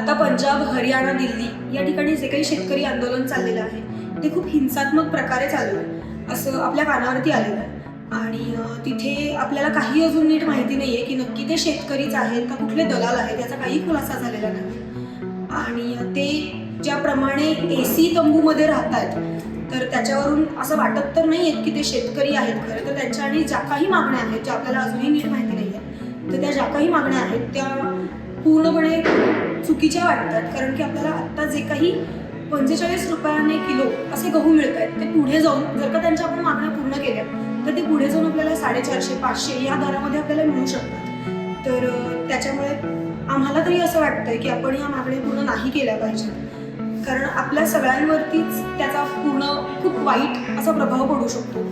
आता पंजाब, हरियाणा, दिल्ली या ठिकाणी जे काही शेतकरी आंदोलन चाललेलं आहे ते खूप हिंसात्मक प्रकारे चालू आहे असं आपल्या कानावरती आलेलं आहे. आणि तिथे आपल्याला काही अजून नीट माहिती नाही आहे की नक्की ते शेतकरीच आहेत का कुठले दलाल आहेत याचा काही खुलासा झालेला नाही. आणि ते ज्याप्रमाणे AC तंबूमध्ये राहत आहेत तर त्याच्यावरून असं वाटत तर नाही आहेत की ते शेतकरी आहेत खरं तर. त्यांच्या आणि ज्या काही मागण्या आहेत ज्या आपल्याला अजूनही नीट माहिती नाही आहेत तर त्या ज्या काही मागण्या आहेत त्या पूर्णपणे चुकीच्या वाटतात. कारण की आपल्याला आत्ता जे काही 45 रुपयाने किलो असे गहू मिळत आहेत ते पुढे जाऊन जर का त्यांच्या आपण मागण्या पूर्ण केल्या तर ते पुढे जाऊन आपल्याला 450-500 या दरामध्ये आपल्याला मिळू शकतात. तर त्याच्यामुळे आम्हाला तरी असं वाटतंय की आपण या मागण्या पूर्ण नाही केल्या पाहिजेत. कारण आपल्या सगळ्यांवरतीच त्याचा पूर्ण खूप वाईट असा प्रभाव पडू शकतो.